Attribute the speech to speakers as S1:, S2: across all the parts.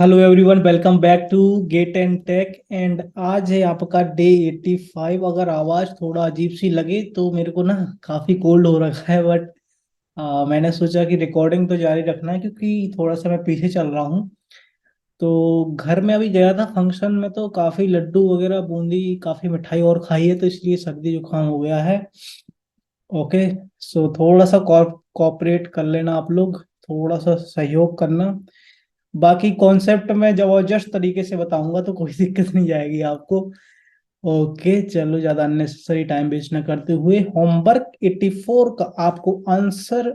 S1: Hello everyone, welcome back to gate and tech. And आज है आपका डे 85। अगर आवाज़ थोड़ा अजीब सी लगे तो मेरे को ना काफ़ी कोल्ड हो रखा है, बट मैंने सोचा कि रिकॉर्डिंग तो जारी रखना है क्योंकि थोड़ा सा मैं पीछे चल रहा हूँ। तो घर में अभी गया था फंक्शन में, तो काफ़ी लड्डू वगैरह, बूंदी, काफ़ी मिठाई और खाई है, तो इसलिए सर्दी जुकाम हो गया है। ओके। सो थोड़ा सा कॉपरेट कर लेना आप लोग, थोड़ा सा सहयोग करना। बाकी कॉन्सेप्ट में जबरदस्त तरीके से बताऊंगा तो कोई दिक्कत नहीं जाएगी आपको। ओके, चलो ज्यादा अननेसेसरी टाइम वेस्ट न करते हुए होमवर्क 84 का आपको आंसर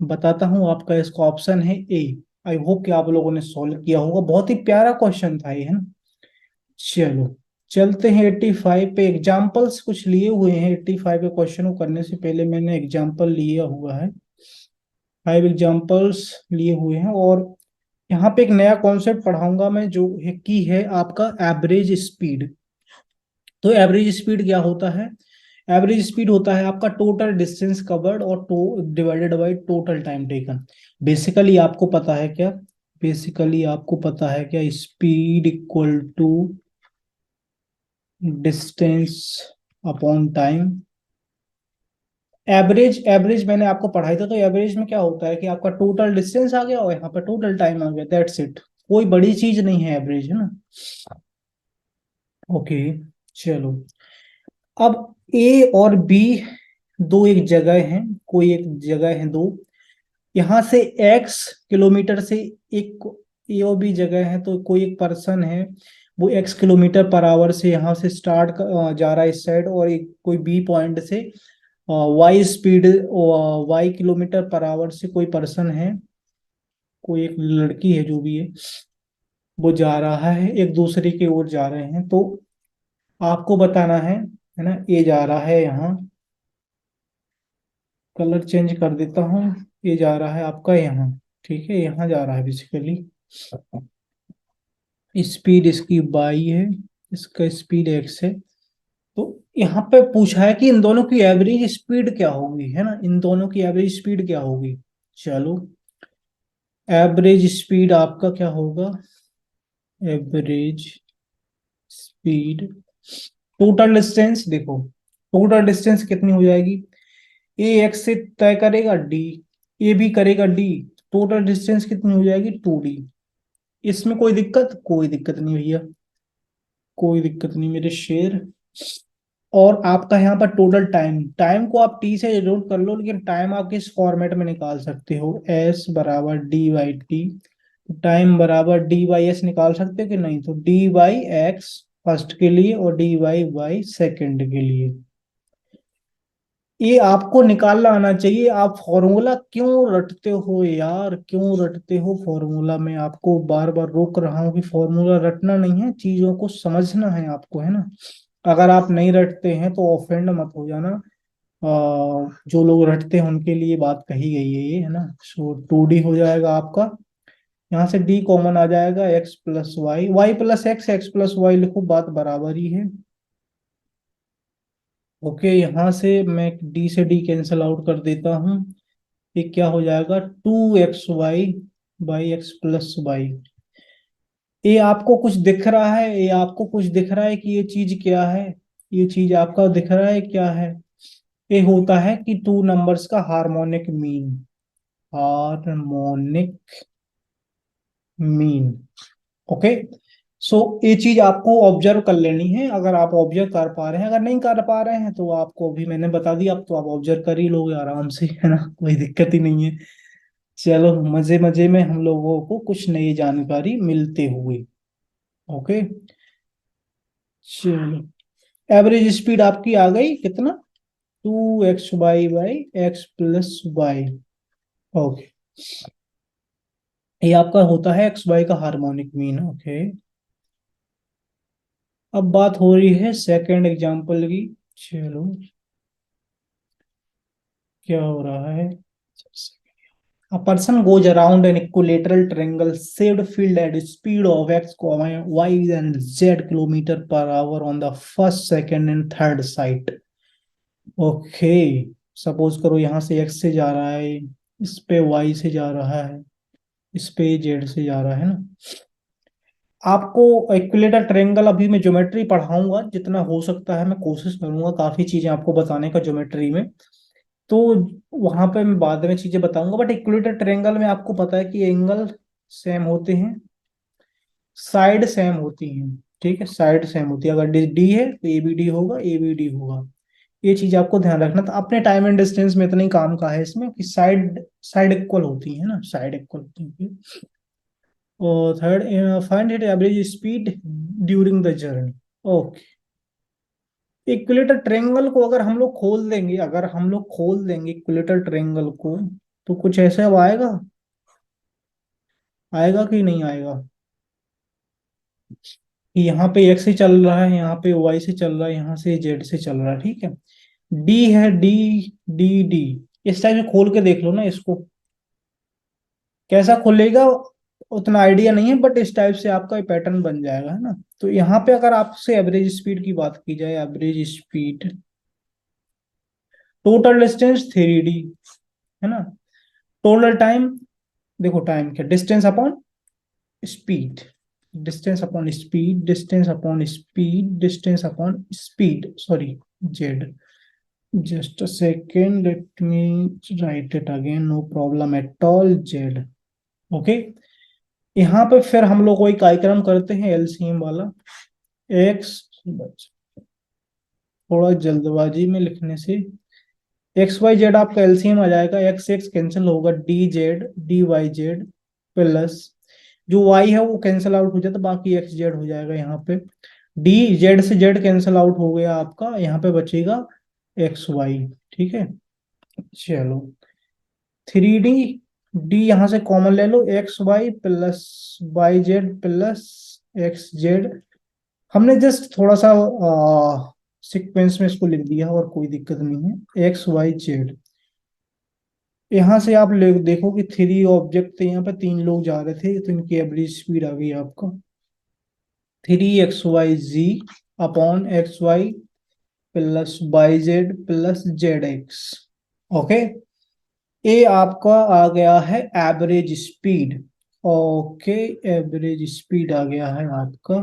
S1: बताता हूँ। आपका इसका ऑप्शन है ए। आई होप कि आप लोगों ने सॉल्व किया होगा, बहुत ही प्यारा क्वेश्चन था ये, है ना। चलो चलते हैं 85 पे। एग्जाम्पल्स कुछ लिए हुए हैं 85 पे क्वेश्चन को करने से पहले। मैंने एग्जाम्पल लिया हुआ है, 5 एग्जाम्पल्स लिए हुए हैं। और यहाँ पे एक नया कॉन्सेप्ट पढ़ाऊंगा मैं, जो है की है आपका एवरेज स्पीड। तो एवरेज स्पीड क्या होता है? एवरेज स्पीड होता है आपका टोटल डिस्टेंस कवर्ड और divided by total time taken. Basically आपको पता है क्या? बेसिकली आपको पता है क्या? Speed equal to distance upon time. Average मैंने आपको पढ़ाई था, तो एवरेज में क्या होता है कि आपका टोटल डिस्टेंस आ गया और यहाँ पे टोटल टाइम आ गया, दैट्स इट। कोई बड़ी चीज नहीं है एवरेज, है ना। ओके, चलो। अब ए और बी दो एक जगह हैं, कोई एक जगह है दो। यहाँ से एक्स किलोमीटर से एक ए और बी जगह है, तो कोई एक पर्सन है, वो एक्स किलोमीटर पर आवर से यहाँ से जा रहा है इस साइड, और एक कोई बी पॉइंट से Y speed, Y kilometre per hour से कोई पर्सन है, कोई एक लड़की है जो भी है, वो जा रहा है एक दूसरे की ओर जा रहे हैं। तो आपको बताना है ना। ये जा रहा है यहाँ, कलर चेंज कर देता हूँ। ये जा रहा है आपका यहाँ, ठीक है, यहाँ जा रहा है बेसिकली। स्पीड इसकी बाई है, इसका स्पीड एक्स है। तो यहाँ पे पूछा है कि इन दोनों की एवरेज स्पीड क्या होगी, है ना, इन दोनों की एवरेज स्पीड क्या होगी। चलो, एवरेज स्पीड आपका क्या होगा? एवरेज स्पीड, टोटल डिस्टेंस देखो, टोटल डिस्टेंस कितनी हो जाएगी? ए एक्स से तय करेगा डी, ए भी करेगा डी। टोटल डिस्टेंस कितनी हो जाएगी? 2D। इसमें कोई दिक्कत? कोई दिक्कत नहीं भैया, कोई दिक्कत नहीं मेरे शेर। और आपका यहाँ पर टोटल टाइम, टाइम को आप टी से डिनोट कर लो, लेकिन टाइम आप किस फॉर्मेट में निकाल सकते हो? एस बराबर डी बाई टी। टाइम बराबर डी बाई एस निकाल सकते हो कि नहीं? तो डी बाई एक्स फर्स्ट के लिए और डी बाई वाई सेकेंड के लिए। ये आपको निकालना आना चाहिए। आप फॉर्मूला क्यों रटते हो यार, क्यों रटते हो फॉर्मूला? मैं आपको बार बार रोक रहा हूँ कि फॉर्मूला रटना नहीं है, चीजों को समझना है आपको, है ना। अगर आप नहीं रटते हैं तो ऑफेंड मत हो जाना। जो लोग रटते हैं उनके लिए बात कही गई है ये, है ना। सो 2D हो जाएगा आपका। यहाँ से डी कॉमन आ जाएगा, X plus Y, Y plus X, X plus Y लिखो, बात बराबर ही है। ओके, यहाँ से मैं डी से डी कैंसिल आउट कर देता हूँ। ये क्या हो जाएगा? 2xy by X plus Y. ये आपको कुछ दिख रहा है? ये आपको कुछ दिख रहा है कि ये चीज क्या है? ये चीज आपका दिख रहा है क्या है? ये होता है कि टू नंबर्स का harmonic mean. Harmonic mean. Okay. So ये चीज आपको ऑब्जर्व कर लेनी है। अगर आप ऑब्जर्व कर पा रहे हैं, अगर नहीं कर पा रहे हैं तो आपको अभी मैंने बता दिया, अब तो आप ऑब्जर्व कर ही लोगे आराम से, है ना, कोई दिक्कत ही नहीं है। चलो, मजे मजे में हम लोगों को कुछ नई जानकारी मिलते हुए। ओके, चलो। एवरेज स्पीड आपकी आ गई कितना? 2xy by X plus Y. Okay, ये आपका होता है एक्स वाई का हार्मोनिक मीन। ओके, अब बात हो रही है सेकंड एग्जांपल की। चलो, क्या हो रहा है? A person goes around an equilateral triangle shaped field at speed of x, y and z kilometer per hour on the first, second and third sight. Okay, suppose करो यहाँ से x से जा रहा है, इस पे y से जा रहा है, इस पे जेड से जा रहा है ना। आपको इक्विलेटरल ट्रायंगल अभी मैं ज्योमेट्री पढ़ाऊंगा, जितना हो सकता है मैं कोशिश करूंगा काफी चीजें आपको बताने का ज्योमेट्री में। तो वहां पे मैं बाद में चीजें बताऊंगा, बट इक्विलेटरल ट्रायंगल में आपको पता है कि एंगल सेम होते हैं, साइड सेम होती हैं। ठीक है, साइड सेम होती है। अगर डी है तो ए बी डी होगा, ए बी डी होगा। ये चीज आपको ध्यान रखना। तो अपने टाइम एंड डिस्टेंस में इतना ही काम का है इसमें कि साइड साइड इक्वल होती है ना, साइड इक्वल होती है। और third, find it average speed during the journey. Okay. Equilateral triangle को अगर हम लोग खोल देंगे, इक्विलेटर ट्रायंगल को, तो कुछ ऐसे अब आएगा, आएगा कि नहीं आएगा। कि यहाँ पे एक्स से चल रहा है, यहाँ पे वाई से चल रहा है, यहाँ से जेड से चल रहा है। ठीक है, डी है, डी डी डी, इस टाइप से खोल के देख लो ना इसको, कैसा खुलेगा उतना आइडिया नहीं है, बट इस टाइप से आपका पैटर्न बन जाएगा, है ना। तो यहाँ पे अगर आपसे एवरेज स्पीड की बात की जाए, average speed, total distance 3D, है ना। टोटल टाइम, देखो टाइम क्या, distance upon speed, distance upon speed, sorry, Z. Just a second, let me write it again, no problem at all, Z. Okay. यहाँ पे फिर हम लोग कोई कार्यक्रम करते हैं एलसीएम वाला। एक्स, थोड़ा जल्दबाजी में लिखने से, एक्स वाई जेड आपका एलसीएम आ जाएगा, एक्स एक्स कैंसिल होगा, D Z D Y Z plus, जो वाई है वो कैंसिल आउट हो जाता, बाकी एक्स जेड हो जाएगा यहाँ पे। डी जेड से जेड कैंसिल आउट हो गया आपका, यहाँ पे बचेगा एक्स वाई। ठीक है, चलो, 3D, डी यहाँ से कॉमन ले लो, x y plus y Z plus x z. हमने जस्ट थोड़ा सा सीक्वेंस में इसको लिख दिया और कोई दिक्कत नहीं है, एक्स वाई जेड। यहाँ से आप देखो कि 3 ऑब्जेक्ट थे, यहाँ पे 3 लोग जा रहे थे, तो इनकी एवरेज स्पीड आ गई आपका 3XYZ upon XY plus YZ plus ZX। Okay, ये आपका आ गया है average speed. Okay, average speed आ गया है आपका,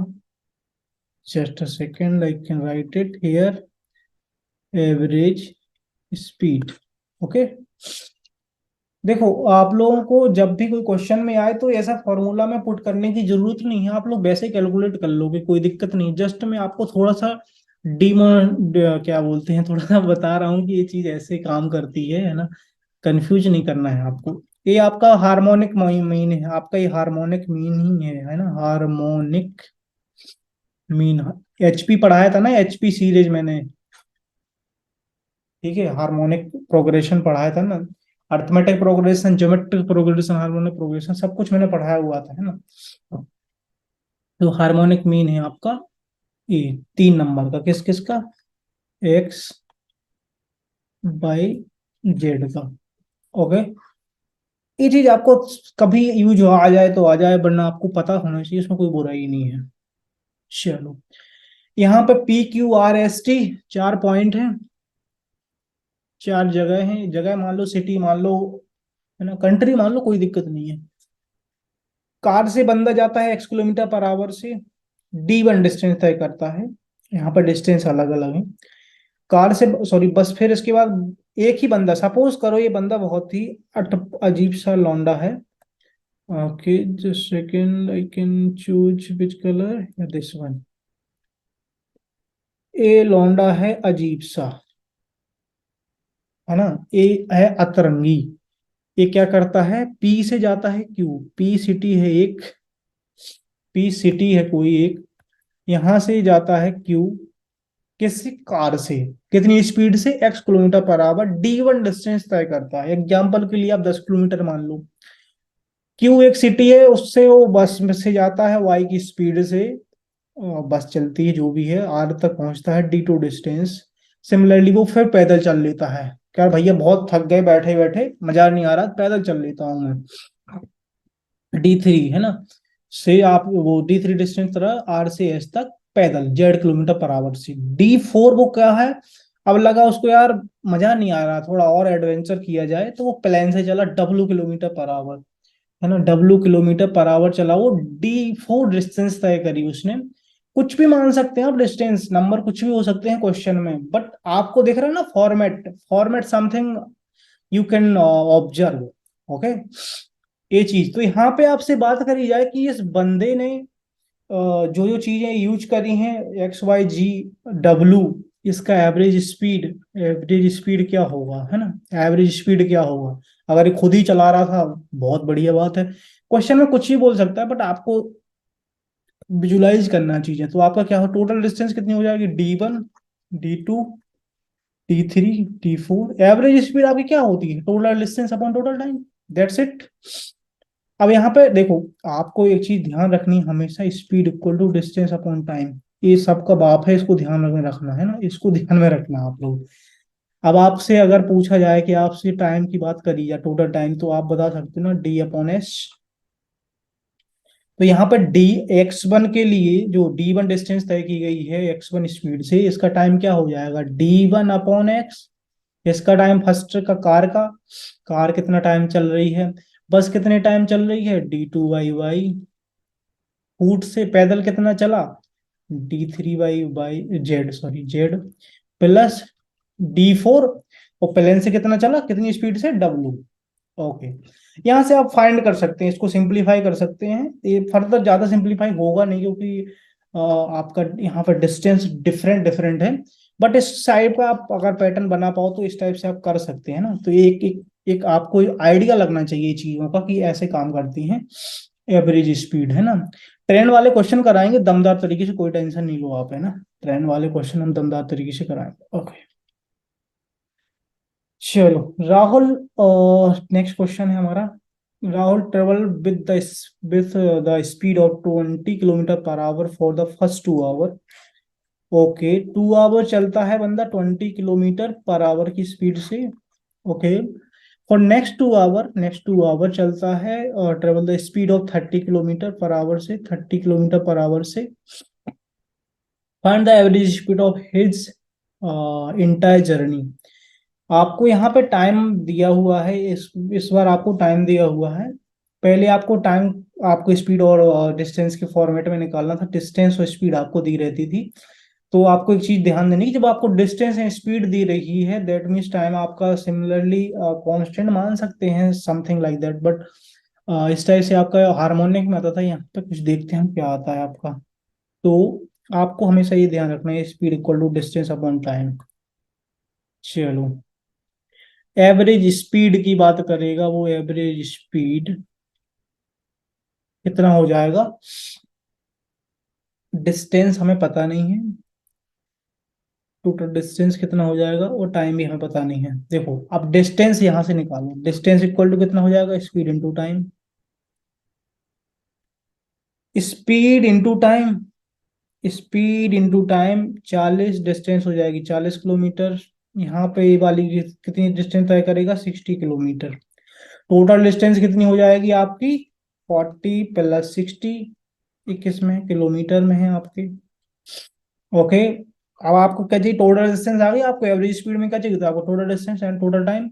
S1: just a second, I can write it here, average speed. Okay. देखो, आप लोगों को जब भी कोई क्वेश्चन में आए तो ऐसा फॉर्मूला में पुट करने की जरूरत नहीं है, आप लोग वैसे कैलकुलेट कर लोगे, कोई दिक्कत नहीं। जस्ट मैं आपको थोड़ा सा डीमो क्या बोलते हैं, थोड़ा सा बता रहा हूँ कि ये चीज ऐसे काम करती है ना। कंफ्यूज नहीं करना है आपको। ये आपका हार्मोनिक मीन है, आपका ये हार्मोनिक मीन ही है ना, हार्मोनिक मीन। एचपी पढ़ाया था ना, एचपी सीरीज मैंने। ठीक है, हार्मोनिक प्रोग्रेशन पढ़ाया था ना, arithmetic progression, geometric progression, harmonic progression, सब कुछ मैंने पढ़ाया हुआ था, है ना। तो हार्मोनिक मीन है आपका ये 3 नंबर का, किस किस का, एक्स बाई जेड का। ओके, ये चीज आपको कभी यूज आ जाए तो आ जाए, वरना आपको पता होना चाहिए, इसमें कोई बुराई नहीं है। चलो, यहाँ पे PQRST 4 पॉइंट है, 4 जगह है, जगह मान लो, सिटी मान लो, है ना, कंट्री मान लो, कोई दिक्कत नहीं है। कार से बंदा जाता है X किलोमीटर पर आवर से, D1 डिस्टेंस तय करता है। यहाँ पर डिस्टेंस अलग अलग है, कार से, सॉरी बस। फिर इसके बाद एक ही बंदा, सपोज करो ये बंदा बहुत ही अजीब सा लौंडा है। Okay, just second, I can choose which colour, this one. ये लौंडा है अजीब सा, है ना, ये है अतरंगी। ये क्या करता है, पी से जाता है क्यू, पी सिटी है एक, पी सिटी है कोई एक, यहां से जाता है क्यू, किसी कार से, कितनी स्पीड से, X kilometre per our, D1 distance तय करता है। एग्जाम्पल के लिए आप 10 किलोमीटर मान लो, क्यू एक सिटी है, उससे वो बस में से जाता है वाई की स्पीड से, बस चलती है जो भी है, आर तक पहुंचता है, D2 डिस्टेंस। सिमिलरली वो फिर पैदल चल लेता है, क्या भैया बहुत थक गए बैठे बैठे, मजा नहीं आ रहा, पैदल चल लेता हूँ मैं, D3, है ना। से आप वो D3 डिस्टेंस तरह आर से एस तक पैदल, Z किलोमीटर पर आवर से। D4 वो क्या है, अब लगा उसको यार मजा नहीं आ रहा, थोड़ा और एडवेंचर किया जाए, तो वो प्लेन से चला W किलोमीटर पर आवर। है ना, W किलोमीटर पर आवर चला, वो D4 डिस्टेंस तय करी उसने। कुछ भी मान सकते हैं आप, डिस्टेंस नंबर कुछ भी हो सकते हैं क्वेश्चन में, बट आपको दिख रहा है ना format, format something you can observe. Okay, ये चीज तो यहाँ पे आपसे बात करी जाए कि इस बंदे ने जो जो चीजें यूज करी हैं, XYZ W, इसका एवरेज स्पीड क्या होगा, है ना, एवरेज स्पीड क्या होगा। अगर ये खुद ही चला रहा था, बहुत बढ़िया बात है, क्वेश्चन में कुछ ही बोल सकता है, बट आपको विजुलाइज करना चीजें। तो आपका क्या हो, टोटल डिस्टेंस कितनी हो जाएगी, D1, D2, T3, T4। Average speed आपकी क्या होती है, total distance upon total time, that's it. अब यहाँ पे देखो, आपको एक चीज ध्यान रखनी है हमेशा, speed equal to distance upon time. ये सबका बाप है, इसको ध्यान में रखना है ना, इसको ध्यान में रखना आप लोग। अब आपसे अगर पूछा जाए कि आपसे टाइम की बात करी या टोटल टाइम, तो आप बता सकते हो ना D/S। तो यहाँ पे X1 के लिए जो D1 डिस्टेंस तय की गई है X1 स्पीड से, इसका टाइम क्या हो जाएगा, D1/X। इसका टाइम फर्स्ट का, कार कितना टाइम चल रही है, बस कितने टाइम चल रही है, D2/Y। फुट से पैदल कितना चला, D3/Y, sorry Z, plus D4। और प्लेन से कितना चला, कितनी स्पीड से, W। ओके, यहाँ से आप फाइंड कर सकते हैं, इसको सिंपलीफाई कर सकते हैं। ये फर्दर ज्यादा सिंपलीफाई होगा नहीं, क्योंकि आपका यहाँ पर डिस्टेंस डिफरेंट डिफरेंट है, बट इस टाइप का आप अगर पैटर्न बना पाओ तो इस टाइप से आप कर सकते हैं ना। तो ये एक आपको आइडिया लगना चाहिए चीजों का कि ऐसे काम करती हैं एवरेज स्पीड, है ना। ट्रेन वाले क्वेश्चन कराएंगे दमदार तरीके से, कोई टेंशन नहीं लो आप, है ना। ट्रेन वाले क्वेश्चन हम दमदार तरीके से कराएंगे। ओके, चलो राहुल, नेक्स्ट क्वेश्चन है हमारा। Rahul travel with the speed of 20 kilometre per hour for the first 2 hour. Okay, 2 hour चलता है बंदा 20 किलोमीटर पर आवर की स्पीड से। ओके, फॉर नेक्स्ट 2 आवर चलता है और travel the speed of 30 kilometre per hour से, 30 किलोमीटर पर आवर से। Find the average speed of his entire journey. आपको यहाँ पे टाइम दिया हुआ है, इस बार आपको टाइम दिया हुआ है। पहले आपको टाइम, आपको स्पीड और डिस्टेंस के फॉर्मेट में निकालना था, डिस्टेंस और स्पीड आपको दी रहती थी। तो आपको एक चीज ध्यान देनी कि जब आपको डिस्टेंस एंड स्पीड दी रही है, दैट मीन्स टाइम आपका सिमिलरली कांस्टेंट मान सकते हैं, समथिंग लाइक दैट। बट इस टाइप से आपका हार्मोनिक में आता था, यहाँ पे कुछ देखते हैं क्या आता है आपका। तो आपको हमेशा ये ध्यान रखना है, speed equal to distance upon time. चलो, एवरेज स्पीड की बात करेगा वो, एवरेज स्पीड कितना हो जाएगा, डिस्टेंस हमें पता नहीं है, टोटल डिस्टेंस कितना हो जाएगा, और टाइम भी हमें पता नहीं है। देखो, अब डिस्टेंस यहां से निकालो, डिस्टेंस इक्वल टू कितना हो जाएगा, speed into time. Speed into time, speed into time, 40 distance हो जाएगी, 40 किलोमीटर। यहाँ पे ये वाली कितनी डिस्टेंस तय करेगा, 60 किलोमीटर। टोटल डिस्टेंस कितनी हो जाएगी आपकी, 40 + 60, 21 में, किलोमीटर में है आपके। ओके, अब आपको क्या चाहिए, टोटल डिस्टेंस आ गई, आपको एवरेज स्पीड में क्या चाहिए, तो आपको total distance and total time.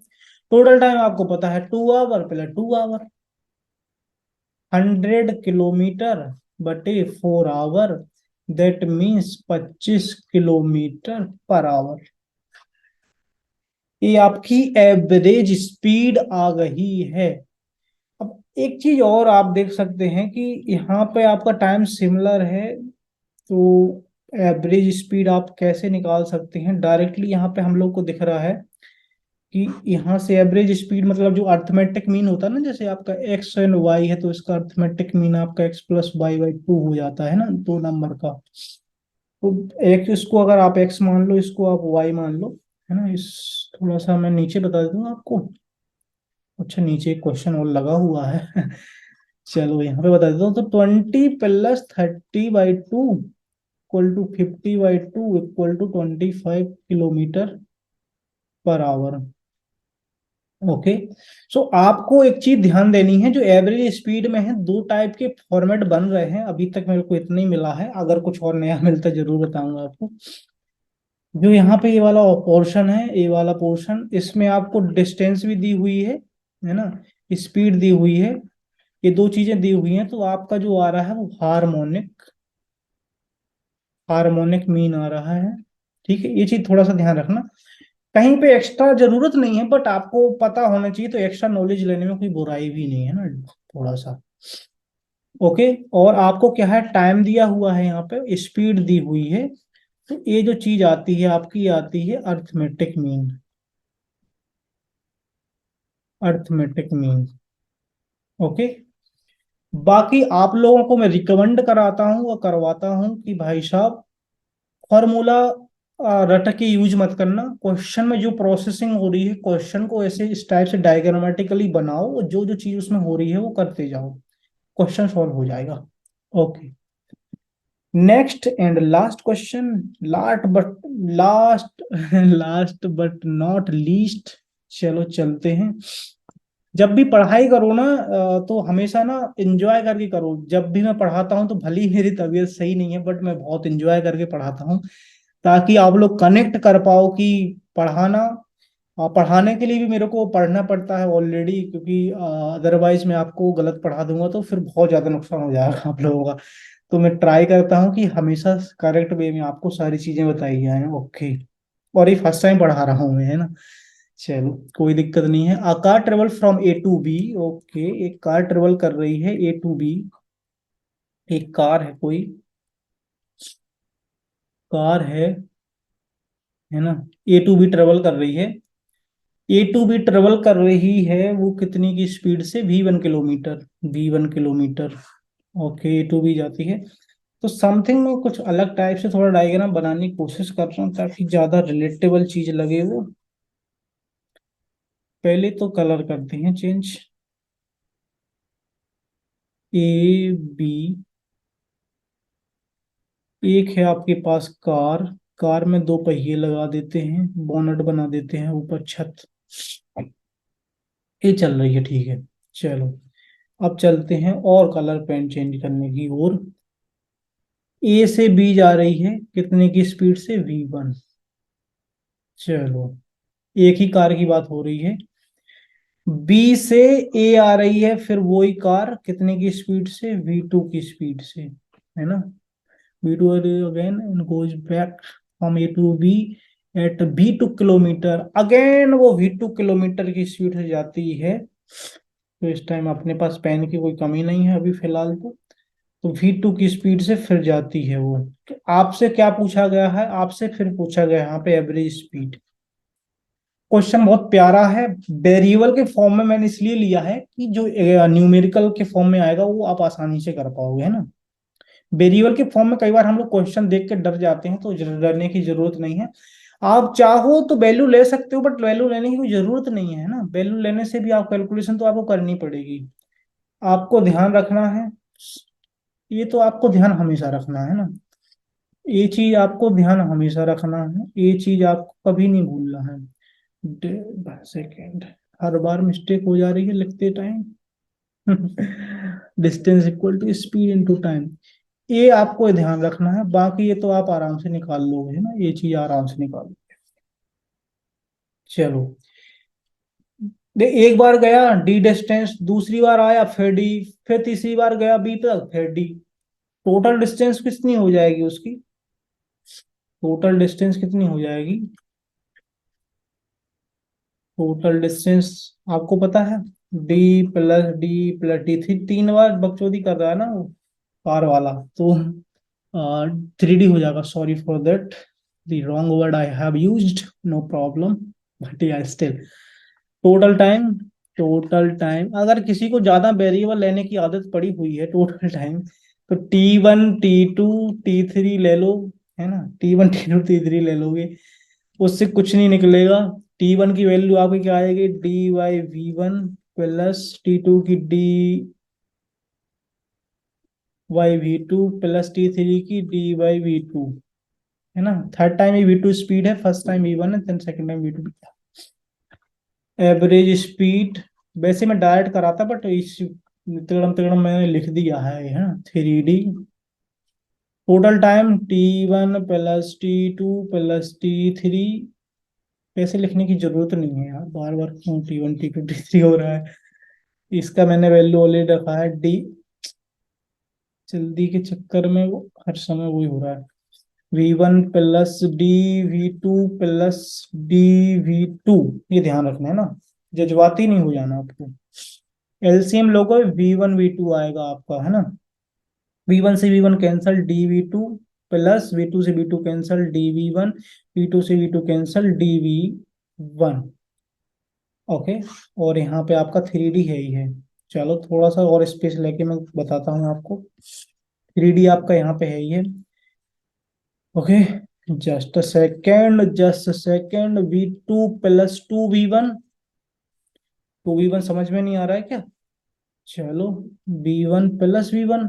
S1: Total time आपको पता है, 2 आवर प्लस 2 आवर, 100 किलोमीटर बटे 4 hour, that means 25 kilometre per hour. ये आपकी एवरेज स्पीड आ गई है। अब एक चीज और आप देख सकते हैं कि यहाँ पे आपका टाइम सिमिलर है, तो एवरेज स्पीड आप कैसे निकाल सकते हैं डायरेक्टली। यहाँ पे हम लोग को दिख रहा है कि यहाँ से एवरेज स्पीड मतलब जो अर्थमेटिक मीन होता है ना, जैसे आपका एक्स एंड वाई है, तो इसका अर्थमेटिक मीन आपका x + y/2 हो जाता है ना, 2 नंबर का। तो एक, इसको अगर आप x मान लो, इसको आप y मान लो, है ना। इस थोड़ा सा मैं नीचे बता दूंगा आपको। अच्छा, नीचे एक क्वेश्चन और लगा हुआ है चलो यहाँ पे बता देता हूँ। तो 20 + 30/2 = 50/2 = 25 किलोमीटर पर आवर। ओके, सो आपको एक चीज ध्यान देनी है, जो एवरेज स्पीड में है, दो टाइप के फॉर्मेट बन रहे हैं, अभी तक मेरे को इतना ही मिला है, अगर कुछ और नया मिलता है जरूर बताऊंगा आपको। जो यहाँ पे ये वाला पोर्शन है, ये वाला पोर्शन, इसमें आपको डिस्टेंस भी दी हुई है ना, स्पीड दी हुई है, ये दो चीजें दी हुई हैं, तो आपका जो आ रहा है वो हार्मोनिक, हार्मोनिक मीन आ रहा है। ठीक है, ये चीज थोड़ा सा ध्यान रखना। कहीं पे एक्स्ट्रा जरूरत नहीं है, बट आपको पता होना चाहिए, तो एक्स्ट्रा नॉलेज लेने में कोई बुराई भी नहीं है ना, थोड़ा सा। ओके। और आपको क्या है, टाइम दिया हुआ है, यहाँ पे स्पीड दी हुई है। तो ये जो चीज आती है आपकी, आती है arithmetic mean, arithmetic mean. Okay. बाकी आप लोगों को मैं रिकमेंड कराता हूँ और करवाता हूँ कि भाई साहब, फॉर्मूला रट के यूज मत करना। क्वेश्चन में जो प्रोसेसिंग हो रही है, क्वेश्चन को ऐसे इस टाइप से डायग्रामेटिकली बनाओ, और जो जो चीज उसमें हो रही है वो करते जाओ, क्वेश्चन सॉल्व हो जाएगा। Okay. Next and last question, last last but not least. चलो चलते हैं। जब भी पढ़ाई करो ना, तो हमेशा ना एंजॉय करके करो। जब भी मैं पढ़ाता हूँ, तो भले ही मेरी तबीयत सही नहीं है, बट मैं बहुत एंजॉय करके पढ़ाता हूँ, ताकि आप लोग कनेक्ट कर पाओ कि पढ़ाना, पढ़ाने के लिए भी मेरे को पढ़ना पड़ता है ऑलरेडी, क्योंकि अदरवाइज मैं आपको गलत पढ़ा दूंगा तो फिर बहुत ज्यादा नुकसान हो जाएगा आप लोगों का। तो मैं ट्राई करता हूँ कि हमेशा करेक्ट वे में आपको सारी चीजें बताई जाए। ओके। और ये फर्स्ट टाइम पढ़ा रहा हूँ मैं, है ना। चलो, कोई दिक्कत नहीं है। A car travel from A to B. Okay, एक कार ट्रेवल कर रही है ए टू बी। एक कार है कोई, कार है ना, ए टू बी ट्रेवल कर रही है। ए टू बी ट्रेवल कर रही है, वो कितनी की स्पीड से, V1 kilometre, V1 kilometre. Okay, A to B जाती है। तो समथिंग में कुछ अलग टाइप से थोड़ा डायग्राम बनाने की कोशिश कर रहा हूँ, ताकि ज्यादा रिलेटेबल चीज लगे वो। पहले तो कलर करते हैं चेंज, A B। एक है आपके पास कार, कार में दो पहिए लगा देते हैं, बोनट बना देते हैं, ऊपर छत। ये चल रही है, ठीक है। चलो, अब चलते हैं और कलर पेन चेंज करने की ओर। ए से बी जा रही है, कितने की स्पीड से, V1। चलो, एक ही कार की बात हो रही है। बी से ए आ रही है, फिर वही कार कितने की स्पीड से, V2 की स्पीड से, है ना। V2 again and goes back from A to B at V2 kilometre. Again वो V2 किलोमीटर की स्पीड से जाती है। तो इस टाइम अपने पास पेन की कोई कमी नहीं है अभी फिलहाल तो V2 की स्पीड से फिर जाती है वो। तो आपसे क्या पूछा गया है, आपसे फिर पूछा गया है यहाँ पे एवरेज स्पीड। क्वेश्चन बहुत प्यारा है। वेरिएबल के फॉर्म में मैंने इसलिए लिया है कि जो न्यूमेरिकल के फॉर्म में आएगा वो आप आसानी से कर पाओगे, है ना। वेरिएबल के फॉर्म में कई बार हम लोग क्वेश्चन देख के डर जाते हैं, तो डरने की जरूरत नहीं है। आप चाहो तो वैल्यू ले सकते हो, बट वैल्यू लेने की कोई जरूरत नहीं है ना। वैल्यू लेने से भी आप कैलकुलेशन तो आपको करनी पड़ेगी। आपको ध्यान रखना है, ये तो आपको ध्यान हमेशा रखना है ना। ये चीज आपको ध्यान हमेशा रखना है, ये चीज आपको कभी नहीं भूलना है। सेकेंड, हर बार मिस्टेक हो जा रही है लिखते time. Distance equal to speed into time, ये आपको ध्यान रखना है। बाकी ये तो आप आराम से निकाल लोगे, है ना, ये चीज आराम से निकाल लो। चलो, एक बार गया डी डिस्टेंस, दूसरी बार आया फिर डी, फिर तीसरी बार गया बी तक, फिर डी। टोटल डिस्टेंस कितनी हो जाएगी उसकी, टोटल डिस्टेंस कितनी हो जाएगी, टोटल डिस्टेंस आपको पता है, D+D+D। तीन बार बकचोदी कर रहा है ना वो कार वाला, तो 3D हो जाएगा। Sorry for that, the wrong word I have used, no problem, but yeah still. Total time, total time अगर किसी को ज्यादा वेरिएबल लेने की आदत पड़ी हुई है, टोटल टाइम, तो T1 T2 T3 ले लो, है ना। T1 T2 T3 ले लोगे, उससे कुछ नहीं निकलेगा। T1 की वैल्यू आपकी क्या आएगी, D/V1 प्लस T2 की D/V2 प्लस T3 की D/V2, है ना। थर्ड टाइम ये V2 स्पीड है, फर्स्ट टाइम V1 है, then second time V2। Average speed, वैसे मैं डायरेक्ट कराता, बट इस तिगड़म तिगड़म मैंने लिख दिया है ना, 3D। Total time T1 plus T2 plus T3। ऐसे लिखने की जरूरत नहीं है यार, बार बार क्यों T1 T2 T3 हो रहा है। इसका मैंने वैल्यू ऑलरेडी रखा है डी। जल्दी के चक्कर में वो हर समय वही हो रहा है। V1 plus dV2 plus dV2, ये ध्यान रखना है ना, जज्बाती नहीं हो जाना आपको। एलसीएम लोगे V1 V2 आएगा आपका, है ना। V1 से V1 cancel, dV2 plus V2 से V2 कैंसल, dV1, V2 से V2 कैंसल, dV1। ओके। और यहाँ पे आपका 3D है ही है। चलो थोड़ा सा और स्पेस लेके मैं बताता हूँ आपको। 3D आपका यहाँ पे है ही है। Okay, just a second, V2 plus 2V1। 2V1 समझ में नहीं आ रहा है क्या? चलो, V1 plus V1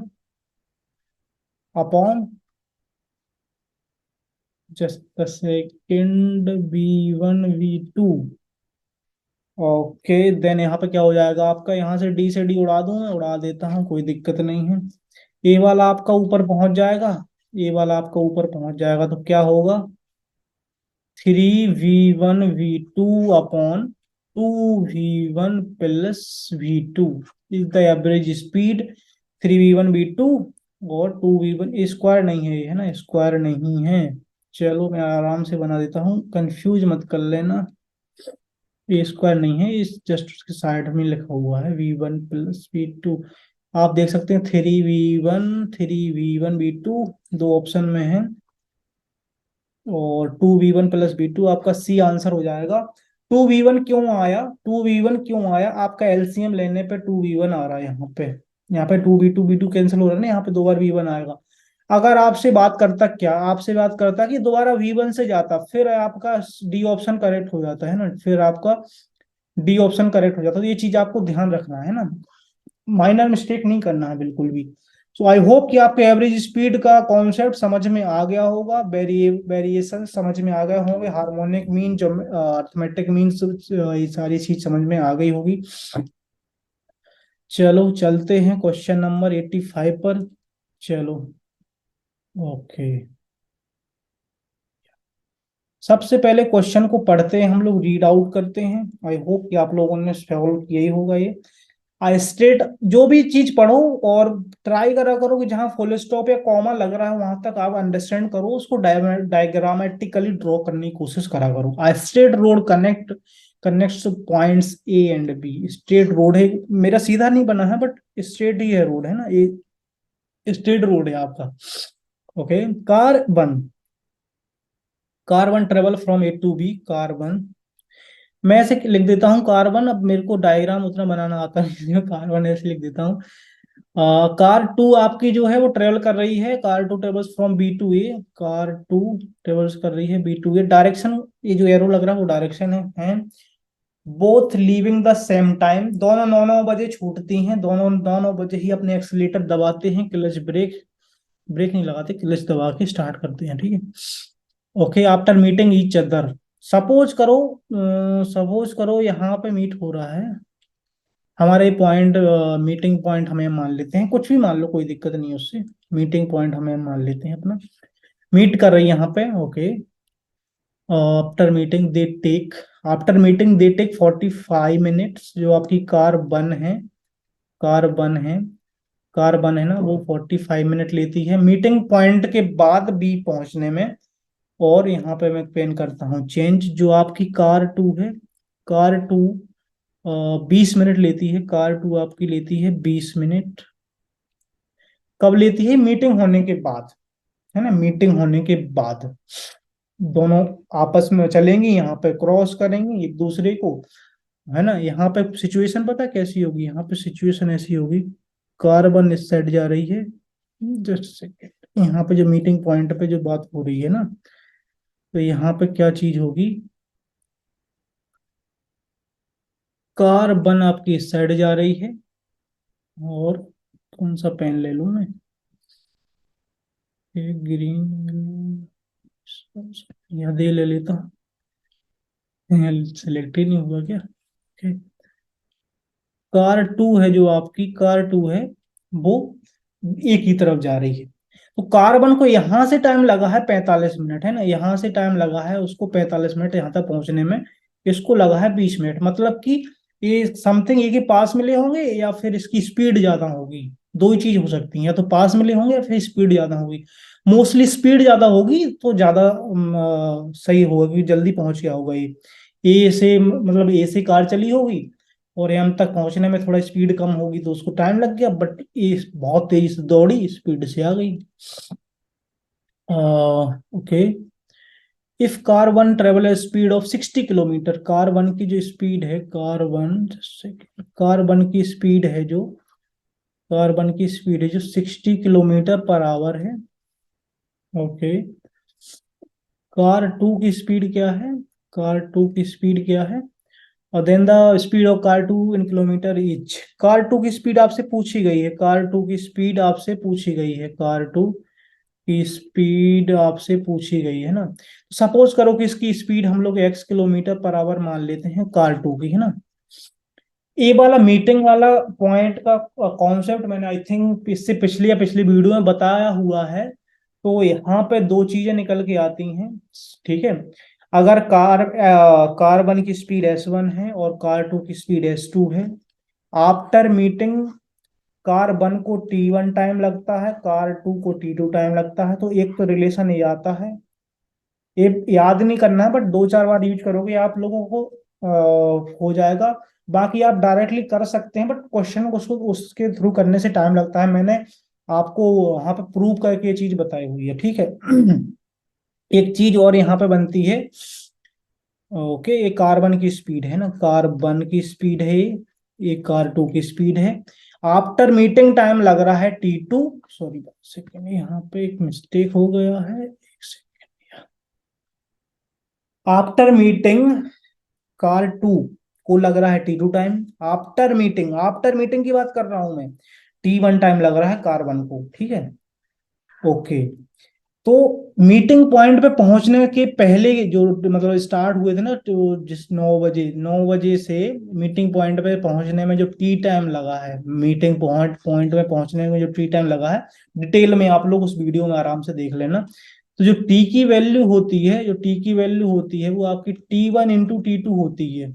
S1: upon, just a second, V1 V2। Okay, then यहाँ पे क्या हो जाएगा आपका, यहाँ से डी उड़ा दूं, मैं उड़ा देता हूँ, कोई दिक्कत नहीं है। ए वाला आपका ऊपर पहुंच जाएगा, ए वाला आपका ऊपर पहुंच जाएगा, तो क्या होगा, 3V1 V2 upon 2V1 plus V2 is the average speed. 3V1 V2 और 2V1, स्क्वायर नहीं है ये, है ना, स्क्वायर नहीं है। चलो मैं आराम से बना देता हूँ, कंफ्यूज मत कर लेना। ए स्क्वायर नहीं है, इस जस्ट उसके साइड में लिखा हुआ है V1 प्लस V2। आप देख सकते हैं 3V1 दो ऑप्शन में है, और 2V1 प्लस V2 आपका सी आंसर हो जाएगा। 2V1 क्यों आया, 2V1 क्यों आया, आपका एलसीएम लेने पे 2V1 आ रहा है यहाँ पे। यहाँ पे 2V2 कैंसिल हो रहा है ना, यहाँ पे दो बार V1 आएगा। अगर आपसे बात करता, क्या आपसे बात करता कि दोबारा V1 से जाता, फिर आपका डी ऑप्शन करेक्ट हो जाता है ना, फिर आपका डी ऑप्शन करेक्ट हो जाता है। तो ये चीज आपको ध्यान रखना है ना, माइनर मिस्टेक नहीं करना है बिल्कुल भी। सो आई होप कि आपको एवरेज स्पीड का कॉन्सेप्ट समझ में आ गया होगा, वेरिएशन समझ में आ गए होंगे, हार्मोनिक मीन, जो अर्थमेटिक मीन, ये सारी चीज समझ में आ गई होगी। चलो चलते हैं क्वेश्चन नंबर 85 पर। चलो, ओके, सबसे पहले क्वेश्चन को पढ़ते हैं हम लोग, रीड आउट करते हैं। आई होप कि आप लोगों ने सॉल्व किया ही होगा ये। आई स्टेट, जो भी चीज पढ़ो और ट्राई करा करो कि जहां फुल स्टॉप या कॉमा लग रहा है वहां तक आप अंडरस्टैंड करो, उसको डायग्रामेटिकली ड्रॉ करने की कोशिश करा करो। I state road connects points A and B. Straight road है, मेरा सीधा नहीं बना है बट स्ट्रेट ही है रोड, है ना, ये स्ट्रेट रोड है आपका। Okay, car one travel from A to B, car 1। मैं ऐसे लिख देता हूँ कार 1, अब मेरे को डायग्राम उतना बनाना आता नहीं है, कार 1 ऐसे लिख देता हूँ। कार 2 आपकी जो है वो ट्रेवल कर रही है, car 2 travels from B to A, car 2 travels कर रही है B to A। डायरेक्शन, ये जो एरो लग रहा है वो डायरेक्शन है। Both leaving the same time, दोनों 9 9 बजे छूटती हैं, दोनों 9 9 बजे ही अपने एक्सीलेटर दबाते हैं, क्लच ब्रेक, ब्रेक नहीं लगाते, क्लच दबा के स्टार्ट करते हैं, ठीक है। Okay, after meeting each other, suppose करो यहाँ पे मीट हो रहा है, हमारे पॉइंट, मीटिंग पॉइंट हमें मान लेते हैं, कुछ भी मान लो, कोई दिक्कत नहीं है उससे। मीटिंग पॉइंट हमें मान लेते हैं अपना, मीट कर रही है यहाँ पे। Okay, after meeting they take 45 minutes, जो आपकी कार 1 है, कार 1 है ना, वो 45 मिनट लेती है मीटिंग पॉइंट के बाद बी पहुंचने में। और यहाँ पे मैं पेन करता हूँ चेंज, जो आपकी कार 2 है, कार 2 20 मिनट लेती है, कार 2 आपकी लेती है 20 मिनट। कब लेती है, मीटिंग होने के बाद, है ना, मीटिंग होने के बाद दोनों आपस में चलेंगी, यहाँ पे क्रॉस करेंगी एक दूसरे को, है ना। यहाँ पे सिचुएशन पता है कैसी होगी, यहाँ पे सिचुएशन ऐसी होगी, कार 1 इस साइड जा रही है, जस्ट सेकेंड, यहाँ पे जो मीटिंग पॉइंट पे जो बात हो रही है ना, तो यहाँ पे क्या चीज होगी, कार 1 आपकी इस साइड जा रही है, और कौन सा पेन ले लूं मैं, एक ग्रीन, यहाँ दे ले लेता हूँ, सिलेक्ट ही नहीं हुआ क्या। Okay. कार 2 है, जो आपकी कार 2 है, वो एक ही तरफ जा रही है। तो कार 1 को यहां से टाइम लगा है 45 मिनट, है ना, यहां से टाइम लगा है उसको 45 मिनट यहाँ तक पहुंचने में, इसको लगा है 20 मिनट, मतलब कि ये समथिंग एक ही पास मिले होंगे या फिर इसकी स्पीड ज्यादा होगी। दो ही चीज हो सकती है, या तो पास मिले होंगे या फिर स्पीड ज्यादा होगी। मोस्टली स्पीड ज्यादा होगी तो ज्यादा सही होगा, क्योंकि जल्दी पहुंच गया होगा ये। ए से मतलब ए से कार चली होगी और एम तक पहुंचने में थोड़ा स्पीड कम होगी तो उसको टाइम लग गया, बट ये बहुत तेजी से दौड़ी, स्पीड से आ गई। Okay. If car one travel speed of 60 kilometre, car one की जो स्पीड है, कार वन की स्पीड है जो, कार वन की स्पीड है जो 60 किलोमीटर पर आवर है। ओके। कार टू की स्पीड क्या है, कार टू की स्पीड क्या है, और then the speed of car two in kilometre each. Car two की स्पीड आपसे पूछी गई है, कार टू की स्पीड आपसे पूछी गई है, कार टू की स्पीड आपसे पूछी गई है ना। सपोज करो कि इसकी स्पीड हम लोग x किलोमीटर पर आवर मान लेते हैं कार टू की, है ना। ये वाला मीटिंग वाला पॉइंट का कॉन्सेप्ट मैंने आई थिंक इससे पिछली या पिछली वीडियो में बताया हुआ है। तो यहाँ पे दो चीजें निकल के आती हैं, ठीक है। अगर कार वन की स्पीड s1 है और कार टू की स्पीड s2 है, आफ्टर मीटिंग कार वन को t1 टाइम लगता है, कार टू को t2 टाइम लगता है, तो एक तो रिलेशन ये आता है। ये याद नहीं करना है, बट दो चार बार यूज करोगे आप लोगों को हो जाएगा। बाकी आप डायरेक्टली कर सकते हैं, बट क्वेश्चन को उसको उसके थ्रू करने से टाइम लगता है। मैंने आपको वहां पे प्रूव करके ये चीज बताई हुई है, ठीक है। एक चीज और यहाँ पे बनती है। ओके, ये कार्बन की स्पीड है ना, कार्बन की स्पीड है ये कार टू की स्पीड है। आफ्टर मीटिंग टाइम लग रहा है t2। सॉरी सेकेंड, यहाँ पे एक मिस्टेक हो गया है, एक सेकेंड। आफ्टर मीटिंग कार टू को लग रहा है t2 टाइम। आफ्टर मीटिंग की बात कर रहा हूं मैं। t1 टाइम लग रहा है कार वन को, ठीक है। ओके। तो मीटिंग पॉइंट पे पहुंचने के पहले जो मतलब स्टार्ट हुए थे ना, तो जिस 9 बजे से मीटिंग पॉइंट पे पहुंचने में जो टी टाइम लगा है, मीटिंग पॉइंट पॉइंट में पहुंचने में जो टी टाइम लगा है, डिटेल में आप लोग उस वीडियो में आराम से देख लेना। तो जो टी की वैल्यू होती है, जो टी की वैल्यू होती है वो आपकी t1 × t2 होती है।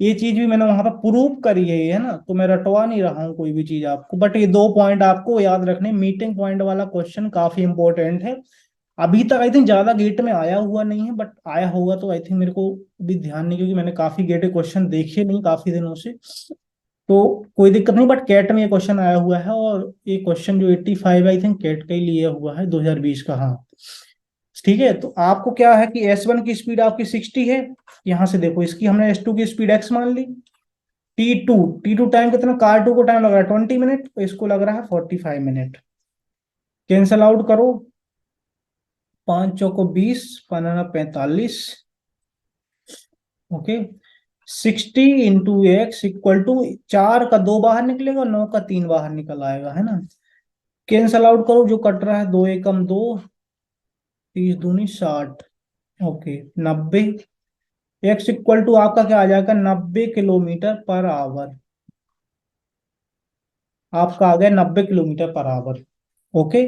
S1: ये चीज भी मैंने वहां पर प्रूव करी है ना, तो मैं रटवा नहीं रहा हूँ कोई भी चीज आपको, बट ये दो पॉइंट आपको याद रखने। मीटिंग पॉइंट वाला क्वेश्चन काफी इंपॉर्टेंट है। अभी तक आई थिंक ज्यादा गेट में आया हुआ नहीं है, बट आया होगा तो आई थिंक मेरे को भी ध्यान नहीं, क्योंकि मैंने काफी गेट क्वेश्चन देखे नहीं काफी दिनों से। तो कोई दिक्कत नहीं, बट कैट में ये क्वेश्चन आया हुआ है, और ये क्वेश्चन जो 85 आई थिंक कैट का ही लिया हुआ है 2020 का, हाँ। ठीक है, तो आपको क्या है कि S1 की स्पीड आपकी 60 है। यहाँ से देखो, इसकी हमने S2 की स्पीड x मान ली। टी टू टाइम कितना, कार टू को टाइम लग रहा है 20 मिनट, तो इसको लग रहा है 45 मिनट। कैंसल आउट करो, 5 चौको 20, बनाना 45। ओके। 60 × x = 4 का 2 बाहर निकलेगा, 9 का 3 बाहर निकल आएगा, है ना। कैंसल आउट करो, जो कट रहा है 2 एकम 2, 30 दूनी 60। ओके, 90। x = आपका क्या आ जाएगा, 90 किलोमीटर पर आवर। आपका आ गया 90 किलोमीटर पर आवर। ओके।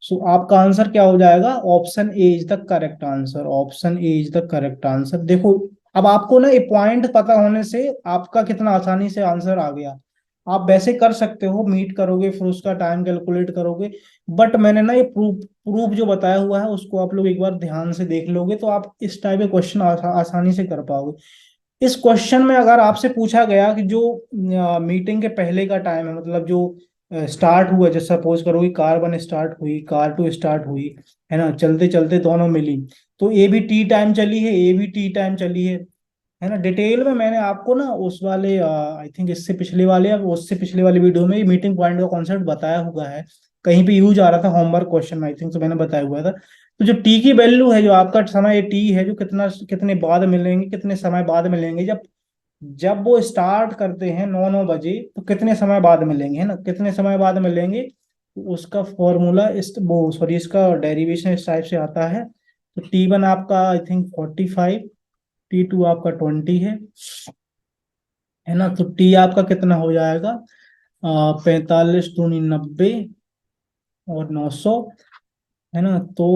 S1: सो आपका आंसर क्या हो जाएगा, option A is the correct answer, option A is the correct answer. देखो, अब आपको ना ये पॉइंट पता होने से आपका कितना आसानी से आंसर आ गया। आप वैसे कर सकते हो, मीट करोगे फिर उसका टाइम कैलकुलेट करोगे, बट मैंने ना ये प्रूफ प्रूफ जो बताया हुआ है उसको आप लोग एक बार ध्यान से देख लोगे तो आप इस टाइप के क्वेश्चन आसानी से कर पाओगे। इस क्वेश्चन में अगर आपसे पूछा गया कि जो मीटिंग के पहले का टाइम है, मतलब जो स्टार्ट हुआ, जैसे सपोज करो कि कार वन स्टार्ट हुई, कार टू स्टार्ट हुई, है ना, चलते चलते दोनों मिली, तो ए भी टी टाइम चली है, ए भी टी टाइम चली है ना। डिटेल में मैंने आपको ना उस वाले आई थिंक इससे पिछले वाले या उससे पिछले वाली वीडियो में मीटिंग पॉइंट का कॉन्सेप्ट बताया हुआ है। कहीं पे यूज आ रहा था होमवर्क क्वेश्चन आई थिंक, तो मैंने बताया हुआ था। तो जो टी की वैल्यू है, जो आपका समय टी है, जो कितना कितने बाद मिलेंगे, कितने समय बाद मिलेंगे, जब जब वो स्टार्ट करते हैं 9 9 बजे, तो कितने समय बाद मिलेंगे, है ना, कितने समय बाद मिलेंगे। तो उसका फॉर्मूला इस वो सॉरी इसका डेरिवेशन इस टाइप से आता है। तो t1 आपका आई थिंक 45, t2 आपका 20 है ना। तो टी आपका कितना हो जाएगा, 45 दूनी 90 और 900, है ना। तो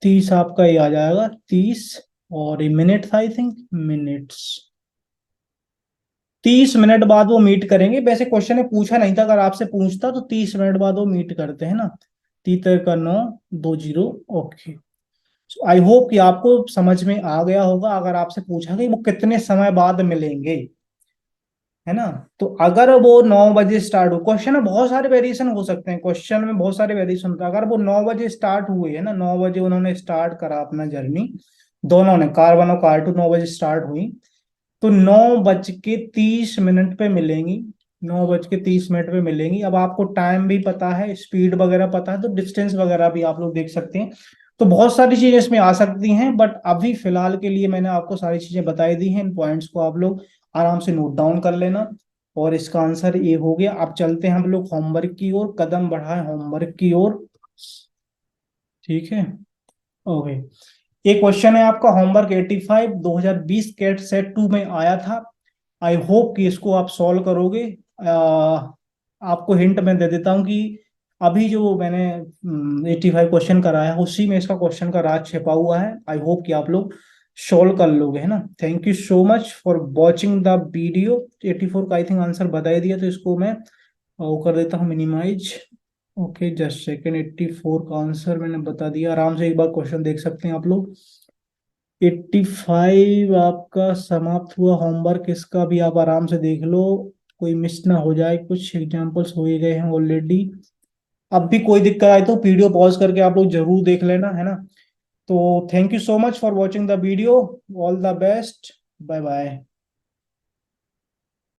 S1: 30 आपका ये आ जाएगा 30। और ये मिनट था आई थिंक, मिनट्स। 30 मिनट बाद वो मीट करेंगे। वैसे क्वेश्चन ने पूछा नहीं था, अगर आपसे पूछता तो 30 मिनट बाद वो मीट करते हैं ना। 3 का 9 2 0। ओके, आई होप कि आपको समझ में आ गया होगा। अगर आपसे पूछा कि वो कितने समय बाद मिलेंगे, है ना, तो अगर वो 9 बजे स्टार्ट हो, क्वेश्चन में बहुत सारे वेरिएशन हो सकते हैं, क्वेश्चन में बहुत सारे वेरिएशन होता है। अगर वो 9 बजे स्टार्ट हुए है ना, 9 बजे उन्होंने स्टार्ट करा अपना जर्नी, दोनों ने, कार 1 और कार 2 9 बजे स्टार्ट हुई, तो 9 बज के 30 मिनट पे मिलेंगी। 9 बज के 30 मिनट पे मिलेंगी। अब आपको टाइम भी पता है, स्पीड वगैरह पता है, तो डिस्टेंस वगैरह भी आप लोग देख सकते हैं। तो बहुत सारी चीजें इसमें आ सकती हैं, बट अभी फिलहाल के लिए मैंने आपको सारी चीजें बताई दी हैं। इन पॉइंट्स को आप लोग आराम से नोट डाउन कर लेना। और इसका आंसर ये हो गया। अब चलते हैं हम लोग होमवर्क की ओर, कदम बढ़ाएं होमवर्क की ओर। ठीक है, ओके। एक क्वेश्चन है आपका होमवर्क 85, 2020 कैट सेट 2 में आया था। आई होप कि इसको आप सॉल्व करोगे। आपको हिंट मैं दे देता हूँ कि अभी जो मैंने 85 क्वेश्चन कराया है, उसी में इसका क्वेश्चन का राज छिपा हुआ है। आई होप कि आप लोग सॉल्व कर लोगे, है ना। Thank you so much for watching the video. 84 का आई थिंक आंसर बता ही दिया, तो इसको मैं वो कर देता हूँ मिनिमाइज। Okay, just second. 84 का आंसर मैंने बता दिया। आराम से एक बार क्वेश्चन देख सकते हैं आप लोग। 85 आपका समाप्त हुआ। होमवर्क इसका भी आप आराम से देख लो, कोई मिस ना हो जाए। कुछ एग्जांपल्स हो ही गए हैं ऑलरेडी। अब भी कोई दिक्कत आए तो वीडियो पॉज करके आप लोग जरूर देख लेना, है ना। तो thank you so much for watching the video. All the best, bye bye.